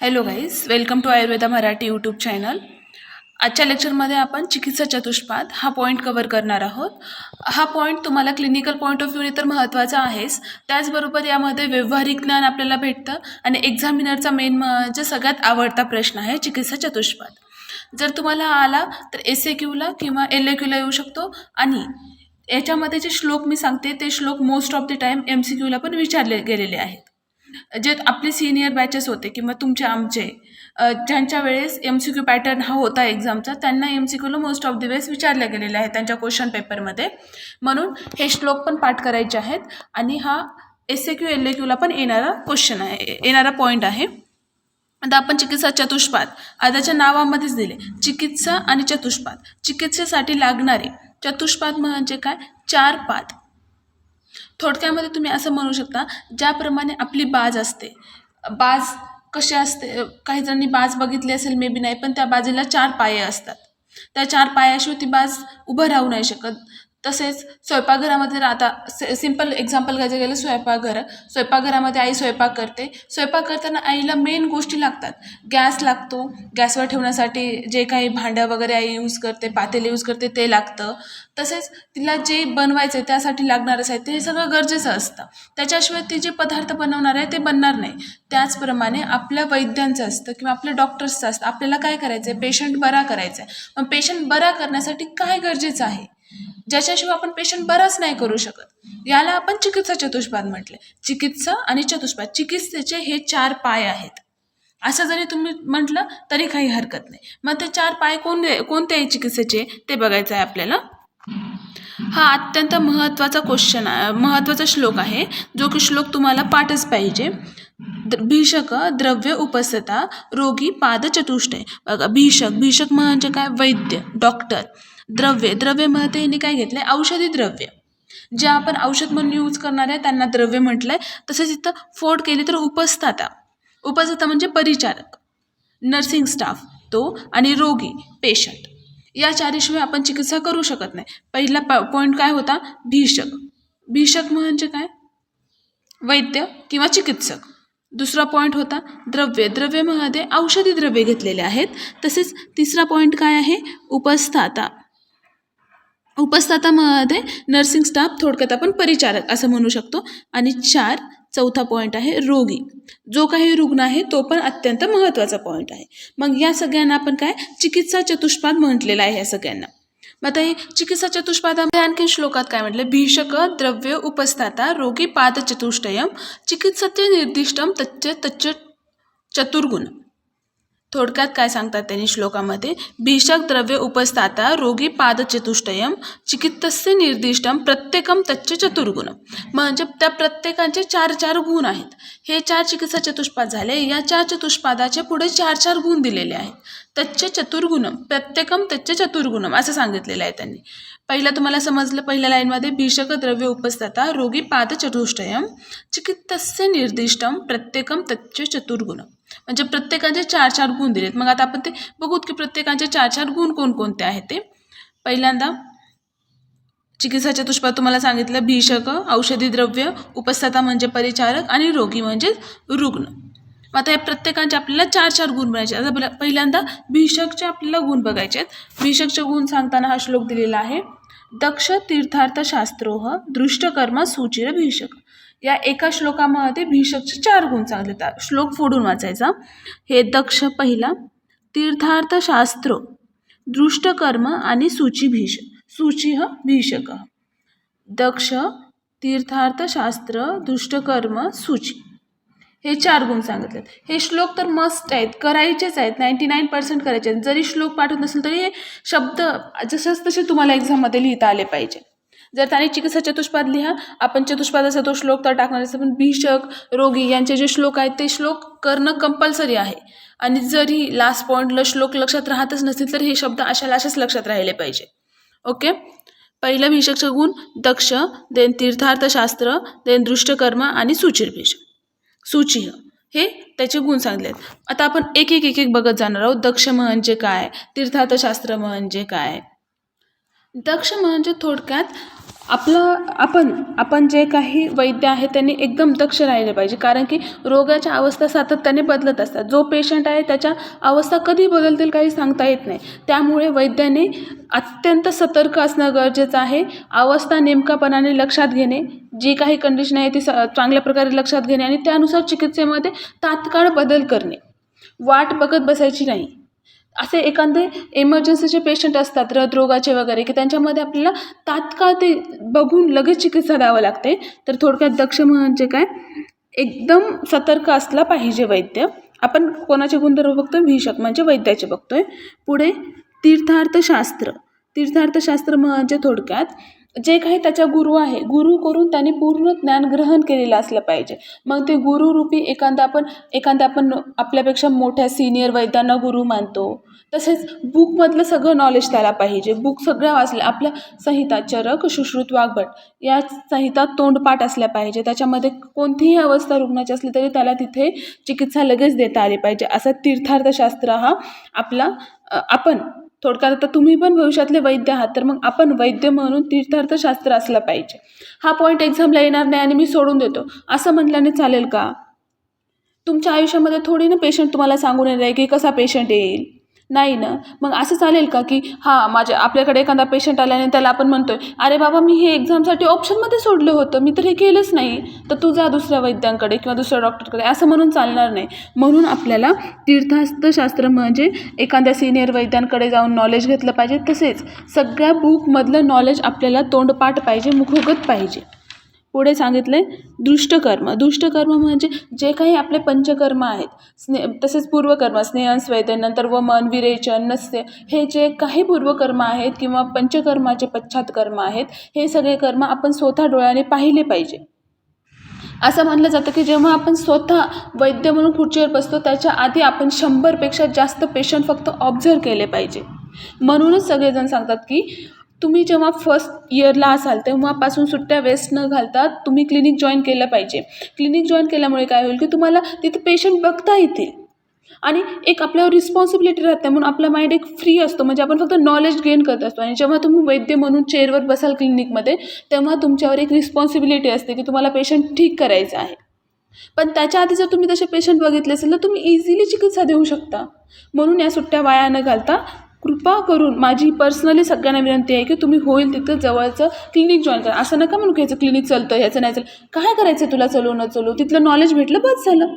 Hello guys, welcome to Ayurveda Marathi YouTube channel. आजच्या लेक्चरमध्ये आपण चिकित्सा चतुष्पाद हा पॉईंट कव्हर करणार आहोत. हा पॉईंट तुम्हाला क्लिनिकल पॉईंट ऑफ व्ह्यूने तर महत्त्वाचा आहेच, त्याचबरोबर यामध्ये व्यावहारिक ज्ञान आपल्याला भेटतं आणि एक्झामिनरचा मेन म्हणजे सगळ्यात आवडता प्रश्न आहे चिकित्सा चतुष्पाद. जर तुम्हाला आला तर SAQला किंवा LAQला येऊ शकतो आणि याच्यामध्ये जे श्लोक मी सांगते ते श्लोक मोस्ट ऑफ द टाईम MCQला पण विचारले गेलेले आहेत. जे आपले सिनियर बॅचेस होते किंवा आमचे ज्यांच्या वेळेस MCQ पॅटर्न हा होता एक्झामचा, त्यांना MCQला मोस्ट ऑफ द वेळेस विचारले गेलेले आहे त्यांच्या क्वेश्चन पेपरमध्ये. म्हणून हे श्लोक पण पाठ करायचे आहेत आणि हा SAQ LAQला पण येणारा पॉईंट आहे. आता आपण चिकित्सा चतुष्पाद आताच्या नावामध्येच दिले, चिकित्सा आणि चतुष्पाद. चिकित्सेसाठी लागणारे चतुष्पाद म्हणजे काय? 4 पाद. थोडक्यामध्ये तुम्ही असं म्हणू शकता, ज्याप्रमाणे आपली बाज असते, बाज कशी असते, काही जणांनी बाज बघितली असेल, मे बी नाही, पण त्या बाजेला 4 पाये असतात. त्या 4 पायाशिवाय ती बाज उभं राहू नाही शकत. तसेच स्वयंपाकघरामध्ये आता सिंपल एक्झाम्पल घ्यायचं गेलं, स्वयंपाकघरामध्ये आई स्वयंपाक करते. स्वयंपाक करताना आईला मेन गोष्टी लागतात. गॅस लागतो, गॅसवर ठेवण्यासाठी जे काही भांडं वगैरे आई यूज करते, पातेले यूज करते ते लागतं. तसेच तिला जे बनवायचं आहे त्यासाठी लागणारं साहित्य हे सगळं गरजेचं असतं. त्याच्याशिवाय ती जे पदार्थ बनवणार आहे ते बनणार नाही. त्याचप्रमाणे आपल्या वैद्यांचं असतं किंवा आपल्या डॉक्टर्सचं असतं. आपल्याला काय करायचं आहे? पेशंट बरा करायचा आहे. मग पेशंट बरा करण्यासाठी काय गरजेचं आहे, ज्याच्याशिवाय आपण पेशंट बराच नाही करू शकत, याला आपण चिकित्सा चतुष्पाद म्हटले. चिकित्सा आणि चतुष्पाद, चिकित्सेचे हे 4 पाय आहेत असं जरी तुम्ही म्हटलं तरी काही हरकत नाही. मग ते 4 पाय कोणते आहे चिकित्सेचे ते बघायचं आहे आपल्याला. हा अत्यंत महत्त्वाचा श्लोक आहे, जो की श्लोक तुम्हाला पाठच पाहिजे. भीषक द्रव्य उपस्थता रोगी पाद चतुष्टय. बघा, भीषक म्हणजे काय? वैद्य, डॉक्टर. द्रव्य मध्ये यांनी काय घेतलंय? औषधी द्रव्य. जे आपण औषध म्हणून यूज करणार आहे त्यांना द्रव्य म्हटलंय. तसेच इथं फोड केली तर उपस्थता म्हणजे परिचारक, नर्सिंग स्टाफ तो, आणि रोगी पेशंट. या 4शिवाय आपण चिकित्सा करू शकत नाही. पहिला पॉईंट काय होता? भीषक म्हणजे काय? वैद्य किंवा चिकित्सक. दुसरा पॉईंट होता द्रव्यमध्ये औषधी द्रव्ये घेतलेले आहेत. तसेच तिसरा पॉईंट काय आहे? उपस्थातामध्ये नर्सिंग स्टाफ, थोडक्यात आपण परिचारक असं म्हणू शकतो. आणि चौथा पॉईंट आहे रोगी, जो काही रुग्ण आहे तो पण अत्यंत महत्त्वाचा पॉईंट आहे. मग या सगळ्यांना आपण काय? चिकित्सा चतुष्पाद म्हटलेला आहे या सगळ्यांना. मग आता हे चिकित्सा चतुष्पादामध्ये आणखी श्लोकात काय म्हटलं? भीषक द्रव्य उपस्थाता रोगी पाद चतुष्टयम चिकित्सते निर्दिष्टम तच्च चतुर्गुण. थोडक्यात काय सांगतात त्यांनी श्लोकामध्ये? भीषक द्रव्य उपस्थाता रोगी पाद चतुष्टयम चिकित्सते निर्दिष्टम प्रत्येकम तच्च चतुर्गुण. म्हणजे त्या प्रत्येकाचे 4 गुण आहेत. हे 4 चिकित्सा चतुष्पाद झाले. या 4 चतुष्पादाचे पुढे 4 गुण दिलेले आहेत. तच्च चतुर्गुणम, प्रत्येकम तच्च चतुर्गुणम असं सांगितलेलं आहे त्यांनी. पहिला तुम्हाला समजलं, पहिल्या लाईनमध्ये भीषक द्रव्य उपस्थाता रोगी पाद चतुष्टयम चिकित्सते निर्दिष्टम प्रत्येकम तच्च चतुर्गुणम, म्हणजे प्रत्येकाचे 4 गुण दिलेत. मग आता आपण ते बघूत की प्रत्येकाचे 4 गुण कोणकोणते आहेत ते. पहिल्यांदा चिकित्सा चतुष्पाद तुम्हाला सांगितलं, भीषक औषधी द्रव्य, उपस्थाता म्हणजे परिचारक, आणि रोगी म्हणजे रुग्ण. मग आता या प्रत्येकाचे आपल्याला 4 गुण बनायचे. आता पहिल्यांदा भीषकचे आपल्याला गुण बघायचे आहेत. भीषकचे गुण सांगताना हा श्लोक दिलेला आहे. दक्ष तीर्थार्थ शास्त्रोह दृष्टकर्म सूचिर भीषक. या एका श्लोकामध्ये भीषकचे 4 गुण सांगितले. श्लोक फोडून वाचायचा. हे दक्ष पहिला, तीर्थार्थ शास्त्र, दृष्टकर्म आणि सूची भीषक. दक्ष, तीर्थार्थ शास्त्र, दृष्टकर्म, सूची, हे 4 गुण सांगितलेत. हे श्लोक तर मस्ट आहेत, करायचेच आहेत, 99% करायचे आहेत. जरी श्लोक पाठवत नसेल तरी हे शब्द जसंच तसे तुम्हाला एक्झाममध्ये लिहिता आले पाहिजे. जर त्याने चिकित्सा चतुष्पाद लिहा, आपण चतुष्पादाचा तो श्लोक तर टाकणार आहे, पण भीषक, रोगी यांचे जे श्लोक आहेत ते श्लोक करणं कंपल्सरी आहे. आणि जरी लास्ट पॉईंटला श्लोक लक्षात राहतच नसतील तर हे शब्द अशाच लक्षात राहिले पाहिजे. ओके. पहिलं भीषकचे गुण दक्ष, देन तीर्थार्थशास्त्र, देन दृष्टकर्म आणि सूची, हे त्याचे गुण सांगितलेत. आता आपण एक बघत जाणार आहोत. दक्ष म्हणजे काय? तीर्थार्थशास्त्र म्हणजे काय? दक्ष म्हणजे थोडक्यात आपण जे काही वैद्य आहे त्यांनी एकदम दक्ष राहिले पाहिजे, कारण की रोगाच्या अवस्था सातत्याने बदलत असतात. जो पेशंट आहे त्याच्या अवस्था कधी बदलतील काही सांगता येत नाही. त्यामुळे वैद्याने अत्यंत सतर्क असणं गरजेचं आहे. अवस्था नेमकापणाने लक्षात घेणे, जी काही कंडिशन आहे ती चांगल्या प्रकारे लक्षात घेणे आणि त्यानुसार चिकित्सेमध्ये तात्काळ बदल करणे. वाट बघत बसायची नाही. असे एखादे इमर्जन्सीचे पेशंट असतात हृदरोगाचे वगैरे, की त्यांच्यामध्ये आपल्याला तात्काळ ते बघून लगेच चिकित्सा द्यावं लागते. तर थोडक्यात दक्ष म्हणजे काय, एकदम सतर्क असला पाहिजे वैद्य. आपण कोणाचे गुणधर्म बघतोय, भीषक म्हणजे वैद्याचे बघतोय. पुढे तीर्थार्थशास्त्र. तीर्थार्थशास्त्र म्हणजे थोडक्यात जे काही त्याचा गुरु आहे, गुरु करून त्याने पूर्ण ज्ञान ग्रहण केलेलं असलं पाहिजे. मग ते गुरुरूपी एखादा आपण आपल्यापेक्षा मोठ्या सिनियर वैद्यांना गुरु मानतो. तसेच बुकमधलं सगळं नॉलेज त्याला पाहिजे. बुक सगळ्या वाचल्या, आपल्या संहिता चरक, सुश्रुत, वाग्भट या संहिता तोंडपाठ असल्या पाहिजे. त्याच्यामध्ये कोणतीही अवस्था रुग्णाची असली तरी त्याला तिथे चिकित्सा लगेच देता आली पाहिजे. असा तीर्थार्थशास्त्र हा आपला आपण थोडक्यात, आता तुम्ही पण भविष्यातले वैद्य आहात, तर मग आपण वैद्य म्हणून तीर्थार्थशास्त्र असलं पाहिजे. हा पॉईंट एक्झामला येणार नाही आणि मी सोडून देतो असं म्हटल्याने चालेल का? तुमच्या आयुष्यामध्ये थोडी ना पेशंट तुम्हाला सांगून येणार आहे की कसा पेशंट येईल, नाही ना. मग असं चालेल का की आपल्याकडे एखादा पेशंट आल्याने त्याला आपण म्हणतोय, अरे बाबा मी हे एक्झामसाठी ऑप्शनमध्ये सोडलं होतं, मी तर हे केलंच नाही, तर तू जा दुसऱ्या वैद्यांकडे किंवा दुसऱ्या डॉक्टरकडे, असं म्हणून चालणार नाही. म्हणून आपल्याला तीर्थार्थशास्त्र म्हणजे एखाद्या सिनियर वैद्यांकडे जाऊन नॉलेज घेतलं पाहिजे. तसेच सगळ्या बुकमधलं नॉलेज आपल्याला तोंडपाठ पाहिजे, मुखोगत पाहिजे. पुढे सांगितलं आहे दुष्टकर्म. दुष्टकर्म म्हणजे जे काही आपले पंचकर्म आहेत, तसेच पूर्वकर्म, स्नेहन, स्वेदन, नंतर वमन, विरेचन, नस्य, हे जे काही पूर्वकर्म आहेत किंवा पंचकर्माचे पश्चात्कर्म आहेत, हे सगळे कर्म आपण स्वतः डोळ्याने पाहिले पाहिजे. असं मानलं जातं की जेव्हा आपण स्वतः वैद्य म्हणून खुर्चीवर बसतो त्याच्या आधी आपण 100पेक्षा जास्त पेशंट फक्त ऑब्झर्व केले पाहिजे. म्हणूनच सगळेजण सांगतात की तुम्ही जेव्हा फर्स्ट इयरला असाल तेव्हापासून सुट्ट्या वेस्ट न घालता तुम्ही क्लिनिक जॉईन केलं पाहिजे. क्लिनिक जॉईन केल्यामुळे काय होईल की तुम्हाला तिथे पेशंट बघता येतील आणि एक आपल्यावर रिस्पॉन्सिबिलिटी राहते. म्हणून आपला माइंड एक फ्री असतो, म्हणजे आपण फक्त नॉलेज गेन करत असतो. आणि जेव्हा तुम्ही वैद्य म्हणून चेअरवर बसाल क्लिनिकमध्ये, तेव्हा तुमच्यावर एक रिस्पॉन्सिबिलिटी असते की तुम्हाला पेशंट ठीक करायचं आहे. पण त्याच्या आधी जर तुम्ही तसे पेशंट बघितले असेल तर तुम्ही इझिली चिकित्सा देऊ शकता. म्हणून या सुट्ट्या वाया न घालता कृपा करून माझी पर्सनली सगळ्यांना विनंती आहे की तुम्ही होईल तिथं जवळचं क्लिनिक जॉईन करा. असं नका म्हणून ह्याचं क्लिनिक चालतं, ह्याचं नाही चालतं, काय करायचं तुला चलू न चलू, तिथलं नॉलेज भेटलं बस झालं,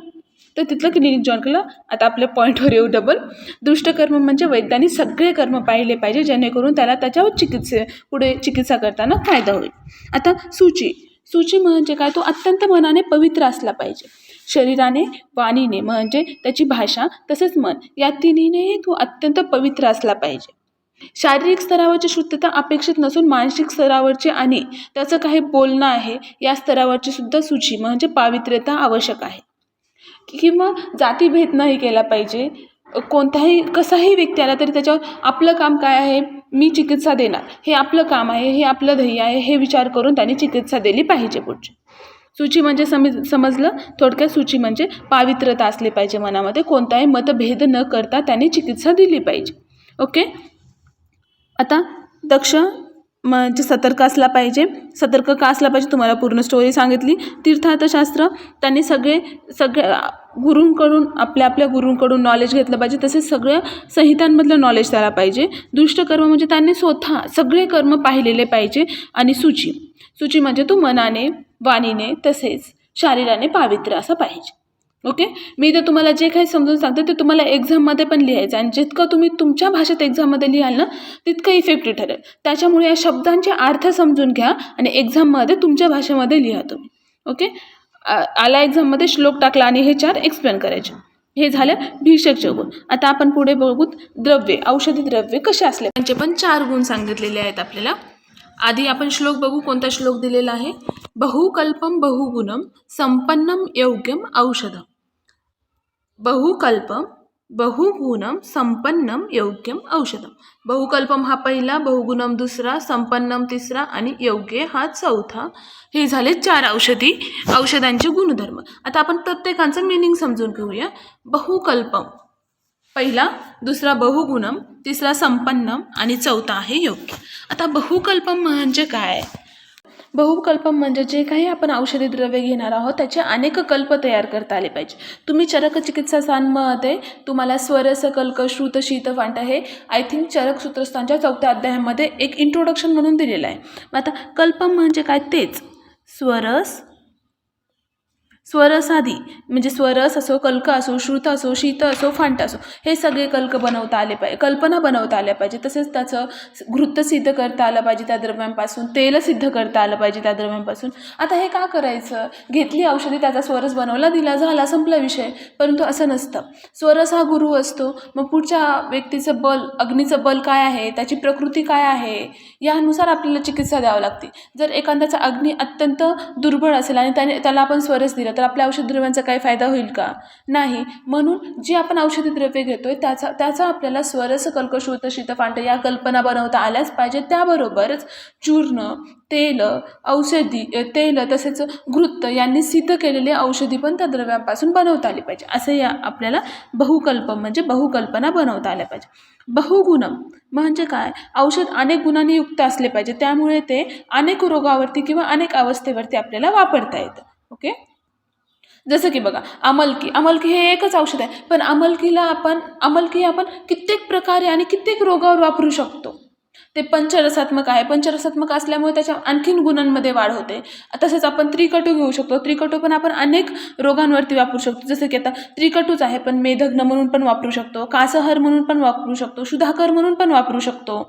तर तिथलं क्लिनिक जॉईन केलं. आता आपल्या पॉईंटवर येऊ डबल. दुष्टकर्म म्हणजे वैद्यांनी सगळे कर्म पाहिले पाहिजे जेणेकरून त्याला त्याच्यावर पुढे चिकित्सा करताना फायदा होईल. आता सूची म्हणजे काय, तो अत्यंत मनाने पवित्र असला पाहिजे. शरीराने, वाणीने म्हणजे त्याची भाषा, तसेच मन, या तिन्हीनेही तो अत्यंत पवित्र असला पाहिजे. शारीरिक स्तरावरची शुद्धता अपेक्षित नसून मानसिक स्तरावरची आणि त्याचं काही बोलणं आहे या स्तरावरची सुद्धा सूची म्हणजे पावित्र्यता आवश्यक आहे. किंवा जातीभेद नाही केला पाहिजे. कोणताही कसाही व्यक्ती आला तरी त्याच्यावर आपलं काम काय आहे, मी चिकित्सा देणार, हे आपलं काम आहे, हे आपलं ध्येय आहे, हे विचार करून त्यांनी चिकित्सा दिली पाहिजे. पुढची सूची म्हणजे समजलं थोडक्यात. सूची म्हणजे पावित्रता असली पाहिजे मनामध्ये, कोणताही मतभेद न करता त्यांनी चिकित्सा दिली पाहिजे. ओके. आता दक्ष म्हणजे सतर्क असला पाहिजे. सतर्क का असला पाहिजे तुम्हाला पूर्ण स्टोरी सांगितली. तीर्थार्थशास्त्र त्यांनी सगळ्या गुरूंकडून आपल्या गुरूंकडून नॉलेज घेतलं पाहिजे. तसेच सगळ्या संहितांमधलं नॉलेज त्याला पाहिजे. दुष्टकर्म म्हणजे त्यांनी स्वतः सगळे कर्म पाहिलेले पाहिजे. आणि सूची म्हणजे तो मनाने, वाणीने तसेच शरीराने पावित्र असं पाहिजे. ओके. मी तर तुम्हाला जे काही समजून सांगते ते तुम्हाला एक्झाममध्ये पण लिहायचं, आणि जितकं तुम्ही तुमच्या भाषेत एक्झाममध्ये लिहाल ना तितकं इफेक्टिव्ह ठरेल. त्याच्यामुळे या शब्दांचे अर्थ समजून घ्या आणि एक्झाममध्ये तुमच्या भाषेमध्ये लिहा तुम्ही. ओके. आला एक्झाममध्ये श्लोक टाकला आणि हे 4 एक्सप्लेन करायचे. हे झालं भीषकचे गुण. आता आपण पुढे बघू द्रव्ये, औषधी द्रव्ये कसे असले त्यांचे पण 4 गुण सांगितलेले आहेत आपल्याला. आधी आपण श्लोक बघू. कोणता श्लोक दिलेला आहे, बहुकल्पम बहुगुणम संपन्नम योग्यम औषधम. बहुकल्पम बहुगुणम संपन्नम योग्यम औषधम. बहुकल्पम हा पहिला, बहुगुणम दुसरा, संपन्नम तिसरा आणि योग्य हा चौथा. हे झाले 4 औषधांचे गुणधर्म. आता आपण प्रत्येकांचं मिनिंग समजून घेऊया. बहुकल्पम पहिला, दुसरा बहुगुणम, तिसरा संपन्नम आणि चौथा आहे योग्य. आता बहुकल्पम म्हणजे काय, बहुकल्पम म्हणजे जे काही आपण औषधी द्रव्ये घेणार आहोत त्याचे अनेक कल्प तयार करता आले पाहिजे. तुम्ही चरक चिकित्सामध्ये तुम्हाला स्वरस कल्क श्रुत शीत फांट हे आय थिंक चरक सूत्रस्थानच्या 4थ्या अध्यायामध्ये एक इंट्रोडक्शन म्हणून दिलेलं आहे. मग आता कल्पम म्हणजे काय, तेच स्वरसादी म्हणजे स्वरस असो, कल्क असो, श्रुत असो, शीत असो, फांट असो, हे सगळे कल्प बनवता आले पाहिजे, कल्पना बनवता आल्या पाहिजे. तसेच त्याचं घृत सिद्ध करता आलं पाहिजे त्या द्रव्यांपासून, तेल सिद्ध करता आलं पाहिजे त्या द्रव्यांपासून. आता हे का करायचं, घेतली औषधी, त्याचा स्वरस बनवला, दिला, झाला, संपला विषय. परंतु असं नसतं. स्वरस हा गुरु असतो. मग पुढच्या व्यक्तीचं बल, अग्नीचं बल काय आहे, त्याची प्रकृती काय आहे, यानुसार आपल्याला चिकित्सा द्यावी लागते. जर एखाद्याचा अग्नी अत्यंत दुर्बळ असेल आणि त्याला आपण स्वरस दिला तर आपल्या औषधी द्रव्यांचा काही फायदा होईल का, नाही. म्हणून जी आपण औषधी द्रव्ये घेतोय त्याचा आपल्याला स्वरस कल्क श्रुत शीत फांट या कल्पना बनवता आल्याच पाहिजे. त्याबरोबरच चूर्ण, तेल, औषधी तेल तसेच घृत यांनी सिद्ध केलेली औषधी पण त्या द्रव्यांपासून बनवता आली पाहिजे. असे आपल्याला बहुकल्पम म्हणजे बहुकल्पना बनवता आल्या पाहिजे. बहुगुणम म्हणजे काय, औषध अनेक गुणांनी युक्त असले पाहिजे, त्यामुळे ते अनेक रोगावरती किंवा अनेक अवस्थेवरती आपल्याला वापरता येतं. ओके. जसं की बघा, अमलकी हे एकच औषध आहे, पण अमलकी आपण कित्येक प्रकारे आणि कित्येक रोगावर वापरू शकतो. ते पंचरसात्मक आहे, पंचरसात्मक असल्यामुळे त्याच्या आणखीन गुणांमध्ये वाढ होते. तसेच आपण त्रिकटू घेऊ शकतो, त्रिकटू पण आपण अनेक रोगांवरती वापरू शकतो. जसं की आता त्रिकटूच आहे, पण मेधग्न म्हणून पण वापरू शकतो, कासहर म्हणून पण वापरू शकतो, सुधाकर म्हणून पण वापरू शकतो.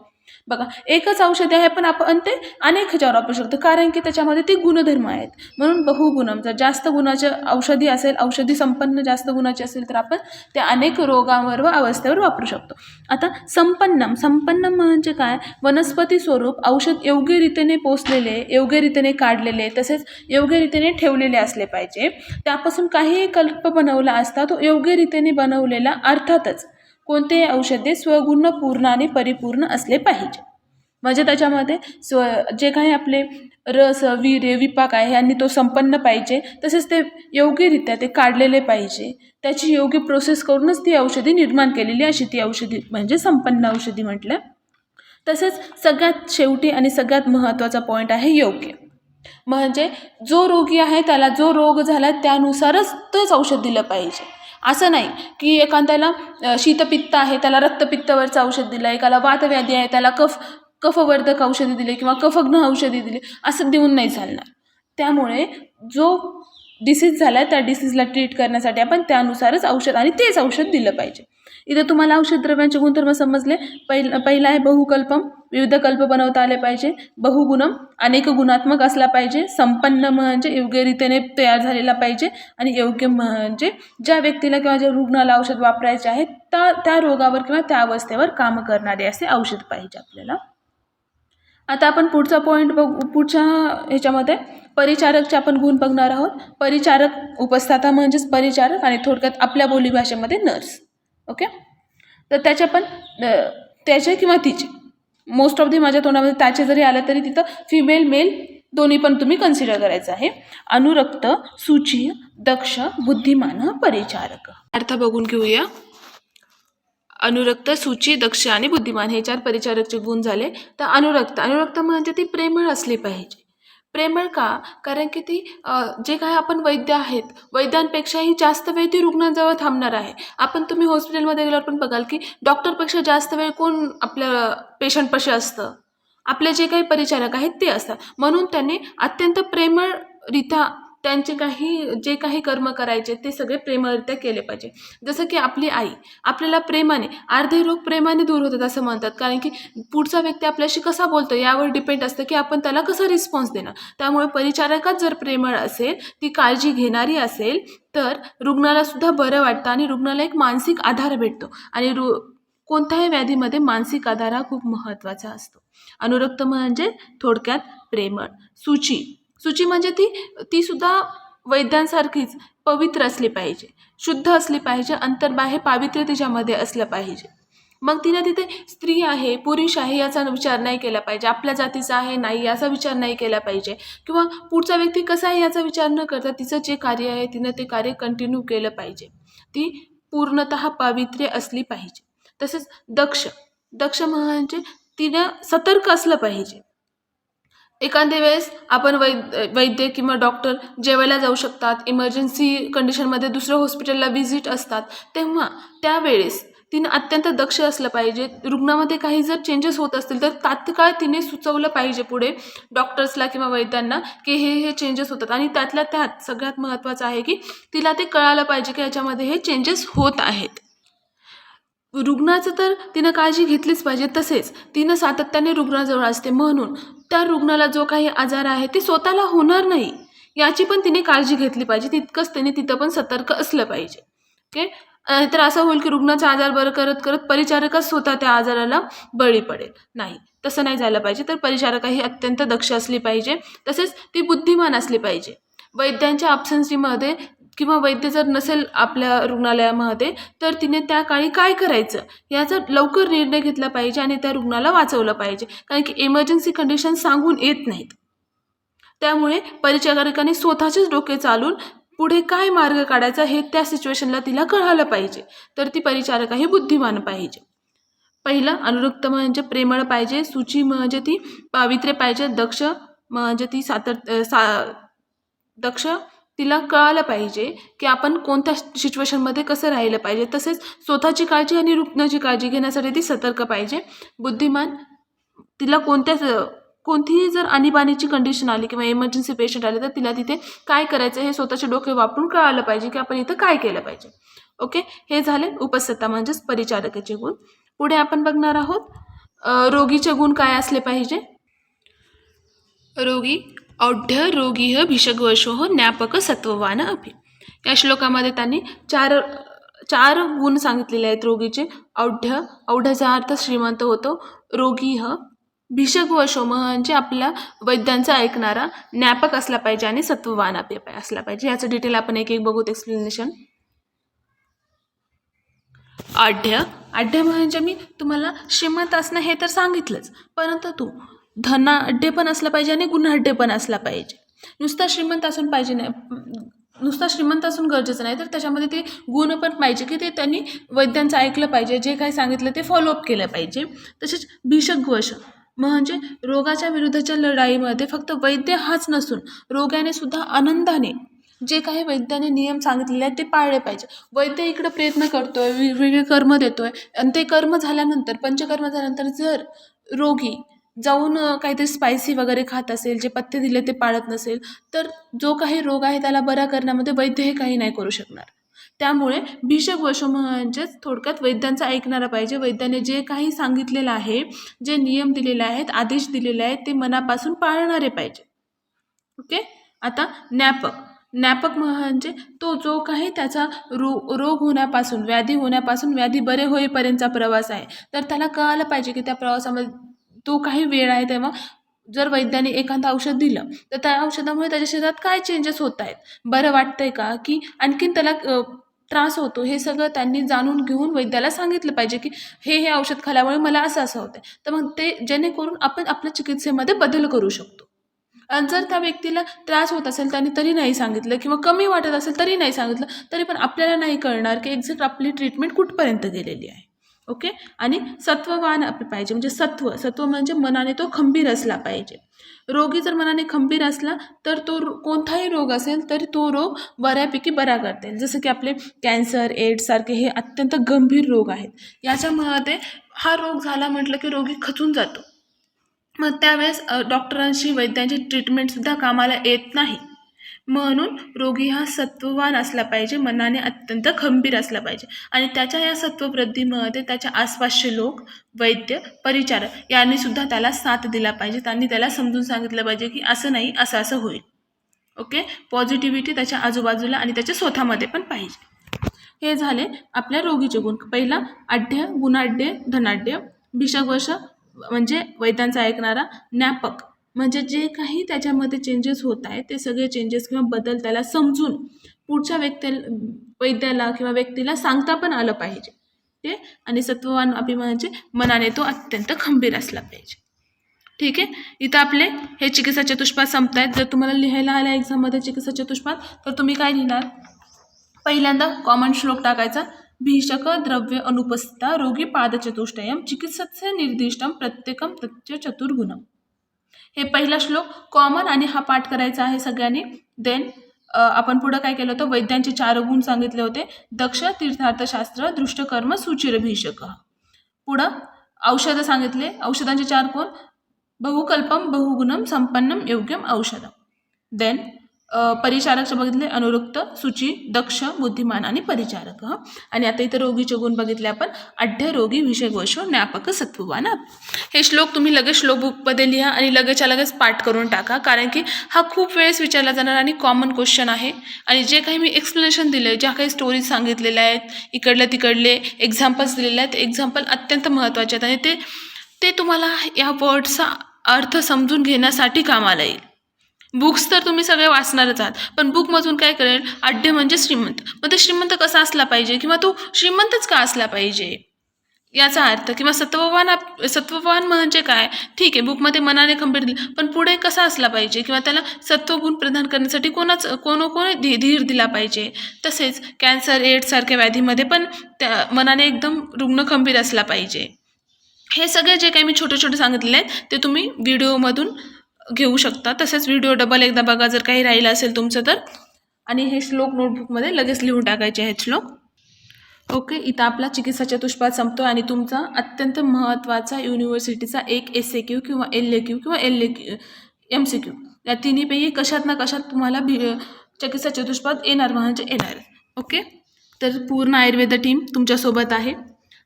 बघा, एकच औषध आहे पण आपण ते अनेक ह्याच्यावर वापरू शकतो, कारण की त्याच्यामध्ये ते गुणधर्म आहेत. म्हणून बहुगुणम, जर जास्त गुणाचे औषधी असेल, औषधी संपन्न जास्त गुणाची असेल तर आपण ते अनेक रोगांवर व अवस्थेवर वापरू शकतो. आता संपन्नम म्हणजे काय, वनस्पती स्वरूप औषध योग्य रीतीने पोसलेले, योग्य रीतीने काढलेले, तसेच योग्य रीतीने ठेवलेले असले पाहिजे. त्यापासून काहीही कल्प बनवला असता तो योग्य रीतीने बनवलेला, अर्थातच कोणतेही औषधे स्वगुण पूर्ण आणि परिपूर्ण असले पाहिजे. म्हणजे त्याच्यामध्ये जे काही आपले रस, वीर्य, विपाक आहे यांनी तो संपन्न पाहिजे. तसेच ते योग्यरित्या ते काढलेले पाहिजे, त्याची योग्य प्रोसेस करूनच ती औषधी निर्माण केलेली, अशी ती औषधी म्हणजे संपन्न औषधी म्हटलं. तसेच सगळ्यात शेवटी आणि सगळ्यात महत्त्वाचा पॉईंट आहे योग्य. म्हणजे जो रोगी आहे त्याला जो रोग झाला त्यानुसारच तेच औषध दिलं पाहिजे. असं नाही की एखाद्याला शीतपित्त आहे त्याला रक्तपित्तावरचं औषध दिलं, एकाला वातव्याधी आहे त्याला कफवर्धक औषधी दिले किंवा कफघ्न औषधी दिली, असं देऊन नाही चालणार. त्यामुळे जो डिसीज झाला आहे त्या डिसीजला ट्रीट करण्यासाठी आपण त्यानुसारच औषध आणि तेच औषध दिलं पाहिजे. इथं तुम्हाला औषध द्रव्यांचे गुणधर्म समजले. पहिला आहे बहुकल्पम, विविध कल्प बनवता आले पाहिजे. बहुगुणम, अनेक गुणात्मक असला पाहिजे. संपन्न म्हणजे योग्यरीतीने तयार झालेला पाहिजे. आणि योग्य म्हणजे ज्या व्यक्तीला किंवा ज्या रुग्णाला औषध वापरायचे आहे त्या रोगावर किंवा त्या अवस्थेवर काम करणारे असे औषध पाहिजे आपल्याला. आता आपण पुढचा पॉईंट बघू. पुढच्या ह्याच्यामध्ये परिचारकचे आपण गुण बघणार आहोत. परिचारक उपस्थाता म्हणजेच परिचारक आणि थोडक्यात आपल्या बोलीभाषेमध्ये नर्स. ओके. तर त्याचे किंवा तिचे, मोस्ट ऑफ दी माझ्या तोंडामध्ये त्याचे जरी आलं तरी तिथं फिमेल मेल दोन्ही पण तुम्ही कन्सिडर करायचं आहे. अनुरक्त, सूची, दक्ष, बुद्धिमान, परिचारक. अर्थ बघून घेऊया. अनुरक्त, सूची, दक्ष आणि बुद्धिमान हे 4 परिचारकचे गुण झाले. तर अनुरक्त म्हणजे ती प्रेमळ असली पाहिजे. प्रेमळ का, कारण की ती जे काय आपण वैद्य आहेत, वैद्यांपेक्षाही जास्त वेळ ती रुग्णांजवळ थांबणार आहे. तुम्ही हॉस्पिटलमध्ये गेल्यावर पण बघाल की डॉक्टरपेक्षा जास्त वेळ कोण आपल्या पेशंटपाशी असतं, आपले जे काही परिचारक आहेत ते असतात. म्हणून त्यांनी अत्यंत प्रेमळरित्या त्यांचे जे काही कर्म करायचे ते सगळे प्रेमळरित्या केले पाहिजे. जसं की आपली आई आपल्याला प्रेमाने, अर्धे रोग प्रेमाने दूर होतात असं म्हणतात, कारण की पुढचा व्यक्ती आपल्याशी कसा बोलतो यावर डिपेंड असतं की आपण त्याला कसा रिस्पॉन्स देणार. त्यामुळे परिचारकाच जर प्रेमळ असेल, ती काळजी घेणारी असेल तर रुग्णाला सुद्धा बरं वाटतं आणि रुग्णाला एक मानसिक आधार भेटतो. आणि कोणत्याही व्याधीमध्ये मानसिक आधार हा खूप महत्त्वाचा असतो. अनुरक्त म्हणजे थोडक्यात प्रेमळ. सूची म्हणजे ती सुद्धा वैद्यांसारखीच पवित्र असली पाहिजे, शुद्ध असली पाहिजे, अंतर्बाह्य पावित्र्य तिच्यामध्ये असलं पाहिजे. मग तिने तिथे स्त्री आहे, पुरुष आहे याचा विचार नाही केला पाहिजे, आपल्या जातीचा आहे नाही याचा विचार नाही केला पाहिजे, किंवा पुढचा व्यक्ती कसा आहे याचा विचार न करता तिचं जे कार्य आहे तिनं ते कार्य कंटिन्यू केलं पाहिजे. ती पूर्णतः पावित्र्य असली पाहिजे. तसेच दक्ष म्हणजे तिनं सतर्क असलं पाहिजे. एखाद्या वेळेस आपण वैद्य किंवा डॉक्टर जेवायला जाऊ शकतात, इमर्जन्सी कंडिशनमध्ये दुसऱ्या हॉस्पिटलला व्हिजिट असतात, तेव्हा त्यावेळेस तिने अत्यंत दक्ष असलं पाहिजे. रुग्णामध्ये काही जर चेंजेस होत असतील तर तात्काळ तिने सुचवलं पाहिजे पुढे डॉक्टर्सला किंवा वैद्यांना की हे चेंजेस होतात. आणि त्यातल्या त्यात सगळ्यात महत्त्वाचं आहे की तिला ते कळालं पाहिजे की याच्यामध्ये हे चेंजेस होत आहेत. रुग्णाचं तर तिनं काळजी घेतलीच पाहिजे, तसेच तिनं सातत्याने रुग्णाजवळ असते म्हणून त्या रुग्णाला जो काही आजार आहे ते स्वतःला होणार नाही याची पण तिने काळजी घेतली पाहिजे. तितकंच तिने तिथं पण सतर्क असलं पाहिजे. ओके. तर असं होईल की रुग्णाचा आजार बरं करत करत परिचारकच स्वतः त्या आजाराला बळी पडेल. नाही, तसं नाही झालं पाहिजे. तर परिचारिका ही अत्यंत दक्ष असली पाहिजे, तसेच ती बुद्धिमान असली पाहिजे. वैद्यांच्या अब्सेन्सीमध्ये किंवा वैद्य जर नसेल आपल्या रुग्णालयामध्ये तर तिने त्या काळी काय करायचं याचा लवकर निर्णय घेतला पाहिजे आणि त्या रुग्णाला वाचवलं पाहिजे. कारण की इमर्जन्सी कंडिशन सांगून येत नाहीत. त्यामुळे परिचारिकांनी स्वतःचेच डोके चालून पुढे काय मार्ग काढायचा हे त्या सिच्युएशनला तिला कळालं पाहिजे. तर ती परिचारिका ही बुद्धिमान पाहिजे. पहिलं, अनुरक्त म्हणजे प्रेमळ पाहिजे, सूची म्हणजे ती पावित्र्य पाहिजे, दक्ष म्हणजे ती दक्ष तिला कळालं पाहिजे की आपण कोणत्या सिच्युएशनमध्ये कसं राहिलं पाहिजे. तसेच स्वतःची काळजी आणि रुग्णाची काळजी घेण्यासाठी ती सतर्क पाहिजे. बुद्धिमान, तिला कोणतीही जर आणीबाणीची कंडिशन आली किंवा इमर्जन्सी पेशंट आले तर तिला तिथे काय करायचं हे स्वतःचे डोके वापरून कळालं पाहिजे की आपण इथं काय केलं पाहिजे. ओके. हे झाले उपसत्ता म्हणजेच परिचारकाचे गुण. पुढे आपण बघणार आहोत रोगीचे गुण काय असले पाहिजे. रोगी औढ्य रोगीह भिषग्वशोः ज्ञापक सत्ववान अपि. या श्लोकामध्ये त्यांनी चार गुण सांगितलेले आहेत रोगीचे. औढ्याचा अर्थ श्रीमंत होतो. रोगीह, भिषग्वशो म्हणजे आपल्या वैद्यांचा ऐकणारा, ज्ञापक असला पाहिजे आणि सत्ववान अपि असला पाहिजे. याचं डिटेल आपण एक एक बघूत एक्सप्लेनेशन. आढ्य म्हणजे मी तुम्हाला श्रीमंत असणं हे तर सांगितलंच, परंतु धनाढ्य पण असला पाहिजे आणि गुणाढ्य पण असला पाहिजे. नुसता श्रीमंत असून पाहिजे नाही, नुसता श्रीमंत असून गरजेचं नाही, तर त्याच्यामध्ये ते गुण पण पाहिजे की ते त्यांनी वैद्यांचं ऐकलं पाहिजे, जे काही सांगितलं ते फॉलोअप केलं पाहिजे. तसेच भिषग्वश म्हणजे रोगाच्या विरुद्धच्या लढाईमध्ये फक्त वैद्य हाच नसून रोग्याने सुद्धा आनंदाने जे काही वैद्याने नियम सांगितलेले आहेत ते पाळले पाहिजे. वैद्य इकडं प्रयत्न करतोय, वेगवेगळे कर्म देतोय आणि ते कर्म झाल्यानंतर, पंचकर्म झाल्यानंतर जर रोगी जाऊन काहीतरी स्पायसी वगैरे खात असेल, जे पथ्य दिले ते पाळत नसेल, तर जो काही रोग आहे त्याला बरा करण्यामध्ये वैद्य हे काही नाही करू शकणार. त्यामुळे भिषग्वशो म्हणजेच थोडक्यात वैद्यांचा ऐकणारा पाहिजे. वैद्याने जे काही सांगितलेलं आहे, जे नियम दिलेले आहेत, आदेश दिलेले आहेत ते मनापासून पाळणारे पाहिजे. ओके. आता ज्ञापक म्हणजे तो जो काही त्याचा रोग होण्यापासून, व्याधी होण्यापासून व्याधी बरे होईपर्यंतचा प्रवास आहे, तर त्याला कळालं पाहिजे की त्या प्रवासामध्ये तो काही वेळ आहे. तेव्हा जर वैद्याने एखादं औषध दिलं तर त्या औषधामुळे त्याच्या शरीरात काय चेंजेस होत आहेत, बरं वाटतंय का, की आणखीन त्याला त्रास होतो, हे सगळं त्यांनी जाणून घेऊन वैद्याला सांगितलं पाहिजे की हे औषध खाल्यामुळे मला असं होतं. तर मग ते जेणेकरून आपण आपल्या चिकित्सेमध्ये बदल करू शकतो. आणि जर त्या व्यक्तीला त्रास होत असेल त्याने तरी नाही सांगितलं किंवा कमी वाटत असेल तरी नाही सांगितलं, तरी पण आपल्याला नाही कळणार की एक्झॅक्ट आपली ट्रीटमेंट कुठपर्यंत गेलेली आहे. ओके. आणि सत्ववान पाहिजे, म्हणजे सत्व म्हणजे मनाने तो खंबीर असला पाहिजे. रोगी जर मनाने खंबीर असला तर तो कोणताही रोग असेल तरी तो रोग बऱ्यापैकी बरा करता येईल. जसं की आपले कॅन्सर, एड्स सारखे हे अत्यंत गंभीर रोग आहेत. याच्यामध्ये हा रोग झाला म्हटलं की रोगी खचून जातो. मग त्यावेळेस डॉक्टरांशी वैद्यांची ट्रीटमेंटसुद्धा कामाला येत नाही. म्हणून रोगी हा सत्ववान असला पाहिजे, मनाने अत्यंत खंबीर असला पाहिजे. आणि त्याच्या या सत्ववृद्धीमध्ये त्याच्या आसपासचे लोक, वैद्य, परिचारक यांनी सुद्धा त्याला साथ दिला पाहिजे. त्यांनी त्याला समजून सांगितलं पाहिजे की असं नाही, असं असं होईल. ओके. पॉझिटिव्हिटी त्याच्या आजूबाजूला आणि त्याच्या स्वतःमध्ये पण पाहिजे. हे झाले आपल्या रोगीचे गुण. पहिला आढ्य, गुणाढ्य, धनाढ्य. भिषग्वश म्हणजे वैद्यांचा ऐकणारा. ज्ञापक म्हणजे जे काही त्याच्यामध्ये चेंजेस होत आहेत ते सगळे चेंजेस किंवा बदल त्याला समजून पुढच्या वैद्याला किंवा व्यक्तीला सांगता पण आलं पाहिजे ते. आणि सत्ववान अपि म्हणजे मनाने तो अत्यंत खंबीर असला पाहिजे. ठीक आहे. इथं आपले हे चिकित्सा चतुष्पाद संपत आहेत. जर तुम्हाला लिहायला आल्या एक्झाममध्ये चिकित्सा चतुष्पाद तर तुम्ही काय लिहिणार, पहिल्यांदा कॉमन श्लोक टाकायचा. भीषक द्रव्य अनुपस्थिता रोगी पादचतुष्टयम चिकित्सस्य निर्दिष्टम प्रत्येकम तच्च चतुर्गुणम. हे पहिला श्लोक कॉमन आणि हा पाठ करायचा आहे सगळ्यांनी. देन आपण पुढं काय केलं होतं, वैद्यांचे 4 गुण सांगितले होते. दक्ष, तीर्थार्थशास्त्र, दृष्टकर्म, सुचिरभीषक. पुढं औषधं सांगितले. औषधांचे 4 कोण, बहुकल्पम, बहुगुणम, संपन्नम, योग्यम औषधम. देन परिचारकचे बघितले, अनुरुक्त, सुची, दक्ष, बुद्धिमान आणि परिचारक. आणि आता इथं रोगीचे गुण बघितले आपण, आढ्य, रोगी, विषयगोषो, ज्ञापक, सत्ववान. हे श्लोक तुम्ही लगेच श्लोक बुकमध्ये लिहा आणि लगेचच्या लगेच पाठ करून टाका, कारण की हा खूप वेळेस विचारला जाणार आणि कॉमन क्वेश्चन आहे. आणि जे काही मी एक्सप्लेनेशन दिले, ज्या काही स्टोरीज सांगितलेल्या आहेत, इकडले तिकडले एक्झाम्पल्स दिलेले आहेत, एक्झाम्पल अत्यंत महत्त्वाचे आहेत आणि ते तुम्हाला या वर्डचा अर्थ समजून घेण्यासाठी कामाला येईल. बुक्स तर तुम्ही सगळे वाचणारच आहात, पण बुकमधून काय करेल, आढ्य म्हणजे श्रीमंत, मग ते श्रीमंत कसा असला पाहिजे किंवा तो श्रीमंतच का असला पाहिजे याचा अर्थ, किंवा सत्ववान म्हणजे काय, ठीक आहे बुकमध्ये मनाने खंबीर दिलं, पण पुढे कसा असला पाहिजे किंवा त्याला सत्वगुण प्रदान करण्यासाठी कोणी धीर दिला पाहिजे. तसेच कॅन्सर, एड्स सारख्या व्याधीमध्ये पण त्या मनाने एकदम रुग्ण खंबीर असला पाहिजे. हे सगळे जे काही मी छोटे छोटे सांगितलेले आहेत ते तुम्ही व्हिडिओमधून घेऊ शकता. तसेच व्हिडिओ डबल एकदा बघा जर काही राहिलं असेल तुमचं तर. आणि हे श्लोक नोटबुकमध्ये लगेच लिहून टाकायचे आहेत श्लोक. ओके, इथं आपला चिकित्सा चतुष्पाद संपतो आणि तुमचा अत्यंत महत्त्वाचा युनिव्हर्सिटीचा एक SAQ किंवा LAQ किंवा MCQ या तिन्हीपैकी कशात ना कशात तुम्हाला चिकित्सा चतुष्पाद येणार म्हणजे येणार. ओके, तर पूर्ण आयुर्वेद टीम तुमच्यासोबत आहे.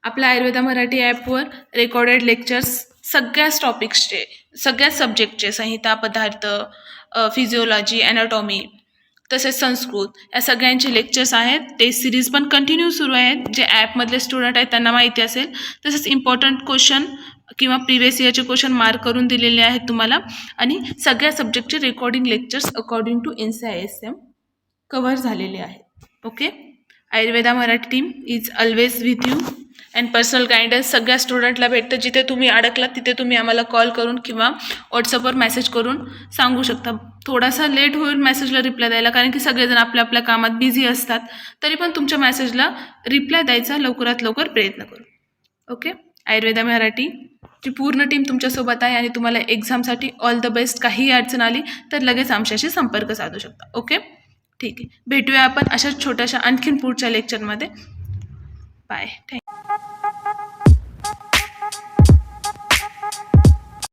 आपल्या आयुर्वेदा मराठी ॲपवर रेकॉर्डेड लेक्चर्स सगळ्याच टॉपिक्सचे, सगळ्याच सब्जेक्टचे, संहिता, पदार्थ, फिजिओलॉजी, ॲनाटॉमी, तसेच संस्कृत या सगळ्यांचे लेक्चर्स आहेत. टेस्ट सिरीज पण कंटिन्यू सुरू आहेत. जे ॲपमधले स्टुडंट आहेत त्यांना माहिती असेल. तसेच इम्पॉर्टंट क्वेश्चन किंवा प्रिव्हियस इयरचे क्वेश्चन मार्क करून दिलेले आहेत तुम्हाला. आणि सगळ्या सब्जेक्टचे recording lectures according to NCISM cover झालेले आहेत. Okay, Ayurveda Marathi team is always with you and personal guidance सगळ्या स्टुडंटला भेटतं. जिथे तुम्ही अडकलात तिथे तुम्ही आम्हाला कॉल करून किंवा व्हॉट्सअपवर मेसेज करून सांगू शकता. थोडासा लेट होईल मेसेजला रिप्लाय द्यायला, कारण की सगळेजण आपल्या आपल्या कामात बिझी असतात. तरी पण तुमच्या मेसेजला रिप्लाय द्यायचा लवकरात लवकर प्रयत्न करू. ओके, आयुर्वेदा मराठीची पूर्ण टीम तुमच्यासोबत आहे आणि तुम्हाला एक्झामसाठी ऑल द बेस्ट. काही अडचण आली तर लगेच आमच्याशी संपर्क साधू शकता. ओके, ठीक आहे, भेटूया आपण अशाच छोट्याशा आणखीन पुढच्या लेक्चरमध्ये. Bye, thank you.